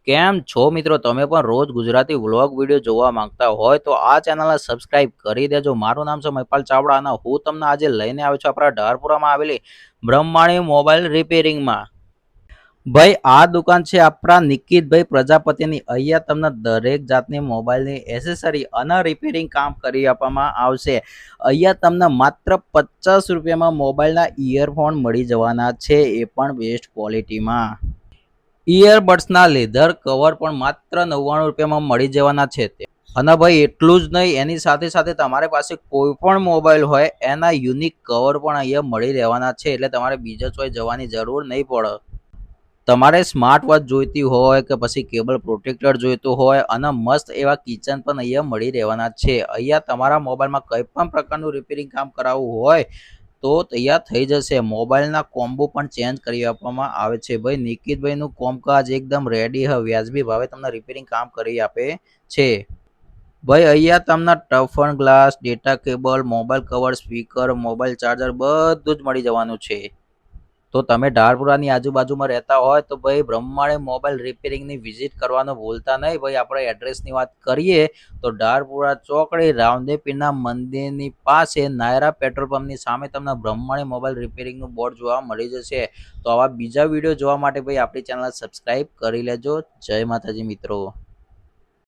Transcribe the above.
કેમ છો મિત્રો? તમે પણ રોજ ગુજરાતી વ્લોગ વિડીયો જોવા માંગતા હોય તો આ ચેનલને સબસ્ક્રાઇબ કરી દેજો. મારું નામ છે મહિપાલ ચાવડા અને હું તમને આજે લઈને આવ્યો છું આપણા ધારપુરામાં આવેલી બ્રહ્માણી મોબાઈલ રિપેરિંગમાં. ભાઈ આ દુકાન છે આપણા નિકિતભાઈ પ્રજાપતિની. અહીંયા તમને દરેક જાતની મોબાઈલની એસેસરી અને રિપેરિંગ કામ કરી આપવામાં આવશે. અહીંયા તમને માત્ર 50 રૂપિયામાં મોબાઈલના ઇયરફોન મળી જવાના છે, એ પણ બેસ્ટ ક્વોલિટીમાં. ઇયરબડ્સના લેધર કવર પણ માત્ર 99 રૂપિયામાં મળી જવાના છે. અને ભાઈ એટલું જ નહીં, એની સાથે સાથે તમારી પાસે કોઈ પણ મોબાઈલ હોય એના યુનિક કવર પણ અહીંયા મળી રહેવાના છે, એટલે તમારે બીજા ચોઈ જવાની જરૂર નહીં પડે. તમારે સ્માર્ટ વોચ જોઈતી હોય કે પછી કેબલ પ્રોટેક્ટર જોઈતું હોય અને મસ્ત એવા કિચન પણ અહીંયા મળી રહેવાના છે. અહીંયા તમારા મોબાઈલમાં કંઈ પણ પ્રકારનું રિપેરિંગ કામ કરાવવું હોય તો તૈયાર થઈ જશે. મોબાઈલના કોમ્બો પણ ચેન્જ કરી આપવામાં આવે છે. ભાઈ નિકિતભાઈનું કોમકાજ એકદમ રેડી હવે વ્યાજબી ભાવે તમને રિપેરિંગ કામ કરી આપે છે. ભાઈ અહીંયા તમને toughen glass, data cable, mobile cover, speaker, mobile charger બધું જ મળી જવાનું છે. તો તમે ધારપુરાની આજુબાજુમાં રહેતા હોય તો ભાઈ બ્રહ્માણી મોબાઈલ રિપેરિંગની વિઝિટ કરવાનું ભૂલતા નહીં. ભાઈ આપણે એડ્રેસની વાત કરીએ તો ધારપુરા ચોકડી રામદેવપીરના મંદિરની પાસે નાયરા પેટ્રોલ પંપની સામે તમને બ્રહ્માણી મોબાઈલ રિપેરિંગનું બોર્ડ જોવા મળી જશે. તો આવા બીજા વિડીયો જોવા માટે ભાઈ આપણી ચેનલ સબસ્ક્રાઈબ કરી લેજો. જય માતાજી મિત્રો.